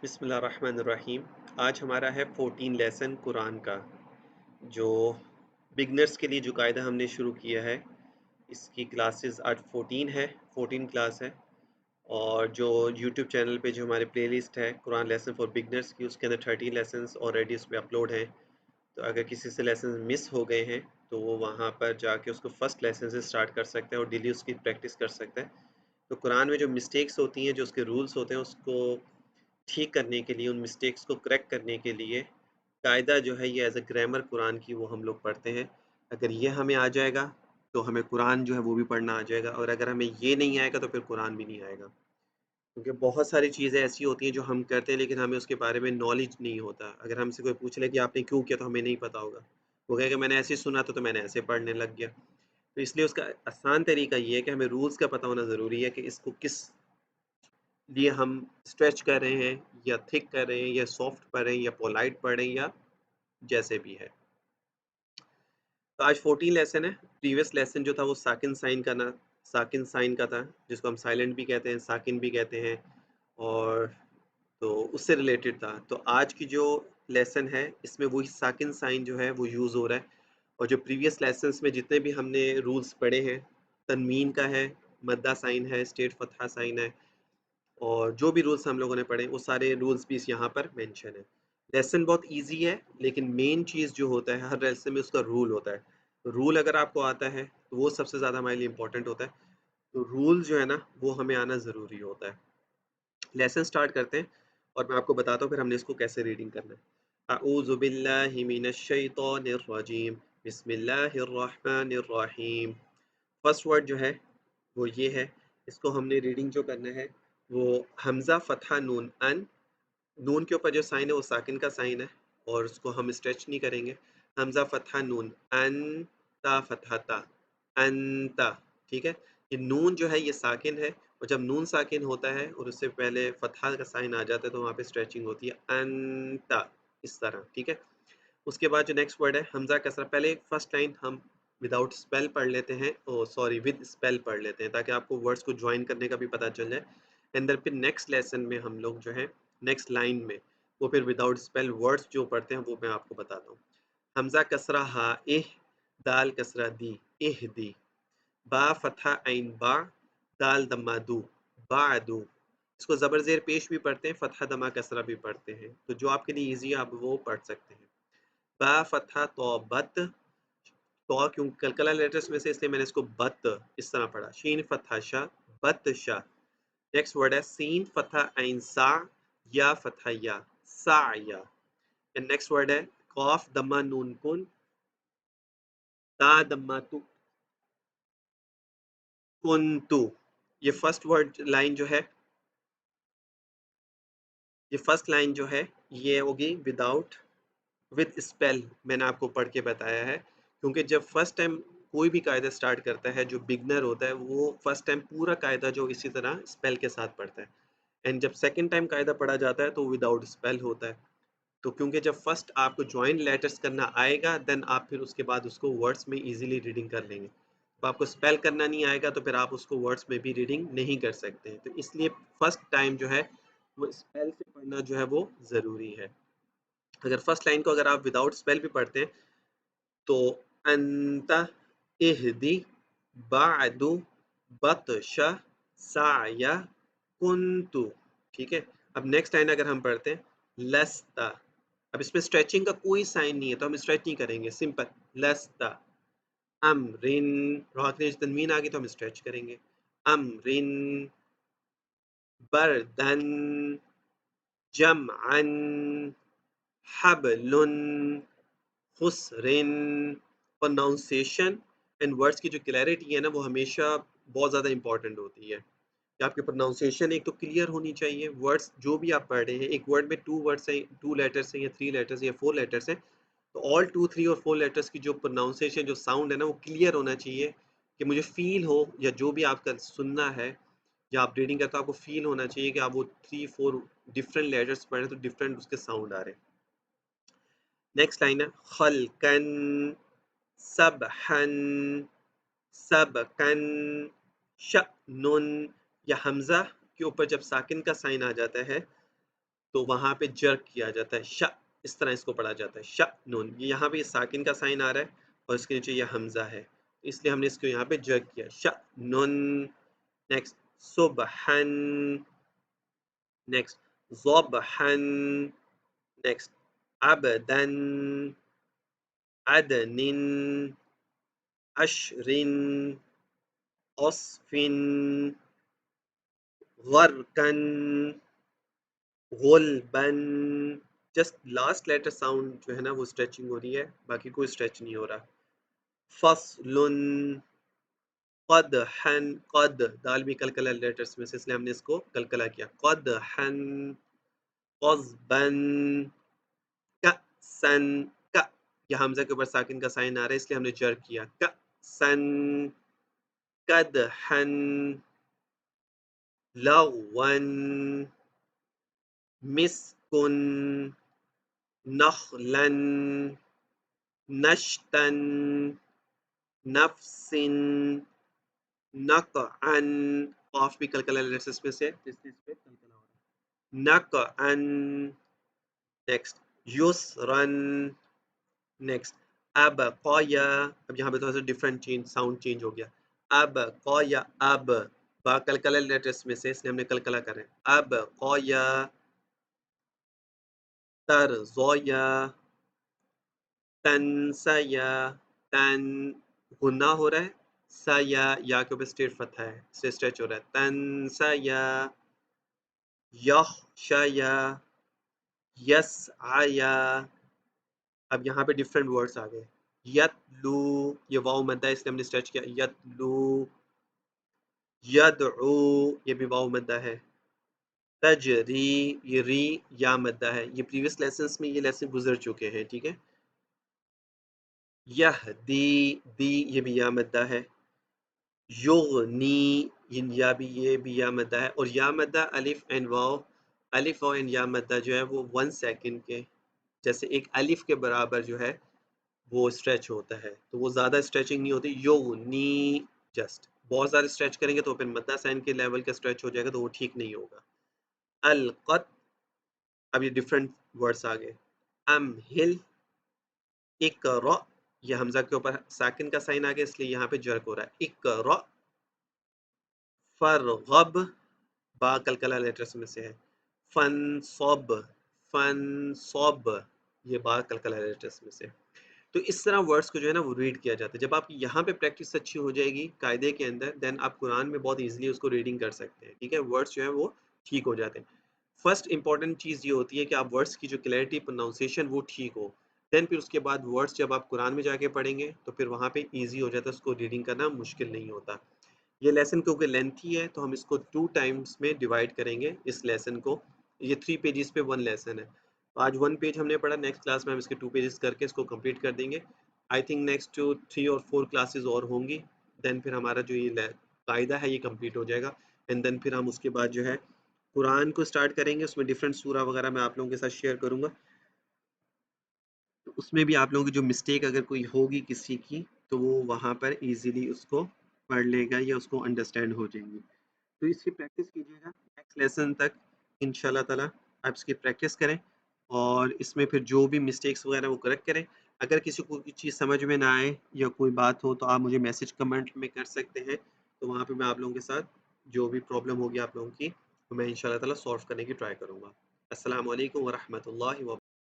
बिस्मिल्लाहिर्रहमानिर्रहीम। आज हमारा है 14 लेसन कुरान का, जो बिगनर्स के लिए जो कायदा हमने शुरू किया है। इसकी क्लासेस आज 14 है, 14 क्लास है। और जो यूट्यूब चैनल पे जो हमारे प्लेलिस्ट है कुरान लेसन फॉर बिगनर्स की, उसके अंदर 13 लेसन्स ऑलरेडी उस पर अपलोड हैं। तो अगर किसी से लेसन मिस हो गए हैं तो वो वहाँ पर जाके उसको फर्स्ट लेसन से स्टार्ट कर सकते हैं और डेली उसकी प्रैक्टिस कर सकते हैं। तो कुरान में जो मिस्टेक्स होती हैं, जो उसके रूल्स होते हैं, उसको ठीक करने के लिए, उन मिस्टेक्स को करेक्ट करने के लिए कायदा जो है ये एज अ ग्रामर कुरान की वो हम लोग पढ़ते हैं। अगर ये हमें आ जाएगा तो हमें कुरान जो है वो भी पढ़ना आ जाएगा, और अगर हमें ये नहीं आएगा तो फिर कुरान भी नहीं आएगा। क्योंकि बहुत सारी चीज़ें ऐसी होती हैं जो हम करते हैं लेकिन हमें उसके बारे में नॉलेज नहीं होता। अगर हमसे कोई पूछ ले कि आपने क्यों किया, तो हमें नहीं पता होगा। वो कहेगा मैंने ऐसे सुना तो मैंने ऐसे पढ़ने लग गया। तो इसलिए उसका आसान तरीका ये है कि हमें रूल्स का पता होना ज़रूरी है कि इसको किस लिए हम स्ट्रेच कर रहे हैं, या थिक कर रहे हैं, या सॉफ्ट पढ़ रहे हैं, या पोलाइट पढ़ रहे हैं, या जैसे भी है। तो आज 14 लेसन है। प्रीवियस लेसन जो था वो साकिन साइन का था, जिसको हम साइलेंट भी कहते हैं, साकिन भी कहते हैं। और तो उससे रिलेटेड था। तो आज की जो लेसन है इसमें वही साकिन साइन जो है वो यूज़ हो रहा है। और जो प्रीवियस लेसन्स में जितने भी हमने रूल्स पढ़े हैं, तनवीन का है, मद्दा साइन है, स्टेट फतहा साइन है, और जो भी रूल्स हम लोगों ने पढ़े वो सारे रूल्स भी यहाँ पर मेंशन है। लेसन बहुत इजी है, लेकिन मेन चीज़ जो होता है हर लेसन में उसका रूल होता है। रूल अगर आपको आता है तो वो सबसे ज़्यादा हमारे लिए इम्पोर्टेंट होता है। तो रूल जो है ना वो हमें आना ज़रूरी होता है। लेसन स्टार्ट करते हैं और मैं आपको बताता हूँ फिर हमने इसको कैसे रीडिंग करना है। अऊज़ु बिल्लाहि मिनश शैतानिर रजीम, बिस्मिल्लाहिर रहमानिर रहीम। फर्स्ट वर्ड जो है वो ये है। इसको हमने रीडिंग जो करना है वो हमज़ा फतहा नून अन। नून के ऊपर जो साइन है वो साकिन का साइन है, और उसको हम स्ट्रेच नहीं करेंगे। हमज़ा फतहा नून अन, ता फतहा ता, अंता। ठीक है। ये नून जो है ये साकिन है, और जब नून साकिन होता है और उससे पहले फतहा का साइन आ जाता है तो वहाँ पे स्ट्रेचिंग होती है अंता, इस तरह। ठीक है। उसके बाद जो नेक्स्ट वर्ड है हमज़ा कसरा। पहले फर्स्ट लाइन हम विदाउट स्पेल पढ़ लेते हैं, ओ सॉरी विद स्पेल पढ़ लेते हैं, ताकि आपको वर्ड्स को ज्वाइन करने का भी पता चल जाए। एंड देन फिर नेक्स्ट लेसन में हम लोग जो है नेक्स्ट लाइन में वो फिर विदाउट स्पेल वर्ड्स जो पढ़ते हैं वो मैं आपको बताता हूँ। हमज़ा कसरा हा इह, दाल कसरा दी, इह दी। बा फतहा ऐन बा, दाल दम्मा दू, बादू। इसको ज़बर ज़ेर पेश भी पढ़ते हैं, फतहा दमा कसरा भी पढ़ते हैं, तो जो आपके लिए ईजी है आप वो पढ़ सकते हैं। बा फतहा तो बत, तो क्यों कलकला लेटर्स में से इसलिए मैंने इसको बत इस तरह पढ़ा। शीन फतहा शाह, बत शाह। नेक्स्ट वर्ड है सीन फतहा ऐन सा, या फतहा या, सा या। एंड नेक्स्ट वर्ड है कॉफ दम्मा नून कुन, ता दम्मा तु, कुन तु। ये फर्स्ट वर्ड लाइन जो है, ये फर्स्ट लाइन जो है ये होगी विदाउट विद स्पेल। मैंने आपको पढ़ के बताया है, क्योंकि जब फर्स्ट टाइम कोई भी कायदा स्टार्ट करता है, जो बिगनर होता है वो फर्स्ट टाइम पूरा कायदा जो इसी तरह स्पेल के साथ पढ़ता है। एंड जब सेकंड टाइम कायदा पढ़ा जाता है तो विदाउट स्पेल होता है। तो क्योंकि जब फर्स्ट आपको जॉइंट लेटर्स करना आएगा, देन आप फिर उसके बाद उसको वर्ड्स में इजीली रीडिंग कर लेंगे। तो आपको स्पेल करना नहीं आएगा तो फिर आप उसको वर्ड्स में भी रीडिंग नहीं कर सकते हैं। तो इसलिए फर्स्ट टाइम जो है वो स्पेल से पढ़ना जो है वो ज़रूरी है। अगर फर्स्ट लाइन को अगर आप विदाउट स्पेल भी पढ़ते हैं तो अंता, इहदी, बादु, बतशा, साया, कुंतु। ठीक है। अब नेक्स्ट लाइन अगर हम पढ़ते हैं लस्ता। अब इसमें स्ट्रेचिंग का कोई साइन नहीं है तो हम स्ट्रेच नहीं करेंगे, सिंपल लस्ता। अमरिन, आखिरी तनवीन आ गई तो हम स्ट्रेच करेंगे। अमरिन, बरदन, जमअन, हबलुन, खुसरिन। प्रोनाउंसिएशन एंड वर्ड्स की जो क्लैरिटी है ना वो हमेशा बहुत ज़्यादा इंपॉर्टेंट होती है, कि आपकी प्रोनाउंसिएशन एक तो क्लियर होनी चाहिए। वर्ड्स जो भी आप पढ़ रहे हैं, एक वर्ड में टू वर्ड्स हैं, टू लेटर्स हैं, या थ्री लेटर्स या फोर लेटर्स हैं, तो ऑल टू थ्री और फोर लेटर्स की जो प्रोनाउंसिएशन जो साउंड है ना वो क्लियर होना चाहिए, कि मुझे फील हो, या जो भी आपका सुनना है या आप रीडिंग करते हो आपको फील होना चाहिए कि आप वो थ्री फोर डिफरेंट लेटर्स पढ़ रहे हैं तो डिफरेंट उसके साउंड आ रहे हैं। नेक्स्ट लाइन है खलकन, सबहन, सबकन, शअनुन। या हमजा के ऊपर जब साकिन का साइन आ जाता है तो वहाँ पे जर्क किया जाता है, श इस तरह इसको पढ़ा जाता है, श नून। ये यहाँ पे ये साकिन का साइन आ रहा है और इसके नीचे ये हमजा है, इसलिए हमने इसको यहाँ पे जर्क किया, श नून। नेक्स्ट सुबहन, नेक्स्ट ज़बहन, नेक्स्ट अबदन, अदनिन, अशरिन, अस्फिन, गर्कन, गुलबन। जस्ट लास्ट लेटर साउंड जो है ना वो स्ट्रेचिंग हो रही है, बाकी कोई स्ट्रेच नहीं हो रहा। फसलुन, क़दहन, क़द दाल भी कलकला लेटर्स में से, इसलिए हमने इसको कलकला किया, क़दहन, क़ज़बन, कअसन, क या हमजा के ऊपर साकिन का साइन आ रहा है इसलिए हमने जर किया, कअसन, कदहन, लग़वन, मिस्कुन, नख़लन, नश्तन, नफ़्सिन, नक़अन। क़ाफ भी कलकला लेटर्स में से, इसलिए इस पे कलकला हो रहा है, नक़अन। Next युसरन, next अबक़या। अब यहाँ पे थोड़ा सा डिफरेंट चेंज, साउंड चेंज हो गया, अबक़या, अब बा कलकला लेटर्स में से, इसलिए हमने कलकला कर रहे हैं, अबक़या, तरज़या, तनसया, तन गुन्ना हो रहा है, सया या के ऊपर स्ट्रेट फतहा है, से स्ट्रेच हो रहा है, तनसया, यख़शया, यसआया। अब यहाँ पे डिफरेंट वर्ड्स आ गए, यतलू, ये वाव मद्दा है इसलिए हमने स्ट्रेच किया, यतलू, यदउ, ये भी वाव मद्दा है, तजरी, ये री या मद्दा है, ये प्रीवियस लेसन्स में ये लेसन गुजर चुके हैं, ठीक है। यहदी, दी ये भी या मद्दा है, युगनी, ये भी या मद्दा है, और या मद्दा अलिफ एंड वाव, अलिफ वाव एंड या मद्दा जो है वो 1 सेकंड के जैसे एक अलिफ के बराबर जो है वो स्ट्रेच होता है, तो वो ज़्यादा स्ट्रेचिंग नहीं होती, युगनी जस्ट। बहुत ज़्यादा स्ट्रेच करेंगे तो फिर मद्दा साइन के लेवल का स्ट्रेच हो जाएगा, तो वो ठीक नहीं होगा। अलक़त, अब ये डिफरेंट वर्ड्स आ गए, अमहिल, इक़रा, ये हमजा के ऊपर साकिन का साइन आ गया इसलिए यहाँ पे जर्क हो रहा है, इक़रा, फरग़ब, बा कलकला लेटर्स में से है, फनसब, फनसब, ये बा कलकला लेटर्स में से। तो इस तरह वर्ड्स को जो है ना वो रीड किया जाता है। जब आप यहाँ पे प्रैक्टिस अच्छी हो जाएगी कायदे के अंदर, देन आप कुरान में बहुत इजीली उसको रीडिंग कर सकते हैं, ठीक है। वर्ड्स जो है वो ठीक हो जाते हैं। फर्स्ट इंपॉर्टेंट चीज़ ये होती है कि आप वर्ड्स की जो क्लैरिटी, प्रोनाउंसिएशन वो ठीक हो, देन फिर उसके बाद वर्ड्स जब आप कुरान में जाके पढ़ेंगे तो फिर वहाँ पे ईजी हो जाता है, उसको रीडिंग करना मुश्किल नहीं होता। ये लेसन क्योंकि लेंथी है तो हम इसको 2 टाइम्स में डिवाइड करेंगे इस लेसन को। ये 3 पेजेस पे 1 लेसन है, तो आज 1 पेज हमने पढ़ा, नेक्स्ट क्लास में हम इसके 2 पेजेस करके इसको कंप्लीट कर देंगे। आई थिंक नेक्स्ट 3 और 4 क्लासेस और होंगी, देन फिर हमारा जो ये कायदा है ये कंप्लीट हो जाएगा, एंड देन फिर हम उसके बाद जो है कुरान को स्टार्ट करेंगे। उसमें डिफरेंट सूरा वगैरह मैं आप लोगों के साथ शेयर करूंगा, तो उसमें भी आप लोगों की जो मिस्टेक अगर कोई होगी किसी की तो वो वहाँ पर इजीली उसको पढ़ लेगा या उसको अंडरस्टैंड हो जाएंगी। तो इसकी प्रैक्टिस कीजिएगा, नेक्स्ट लेसन तक इंशाल्लाह ताला आप इसकी प्रैक्टिस करें, और इसमें फिर जो भी मिस्टेक्स वगैरह वो करेक्ट करें। अगर किसी को कोई चीज़ समझ में ना आए या कोई बात हो तो आप मुझे मैसेज कमेंट में कर सकते हैं, तो वहाँ पे मैं आप लोगों के साथ जो भी प्रॉब्लम होगी आप लोगों की तो मैं इंशाल्लाह ताला सॉल्व करने की ट्राई करूँगा। अस्सलाम वालेकुम व रहमतुल्लाहि व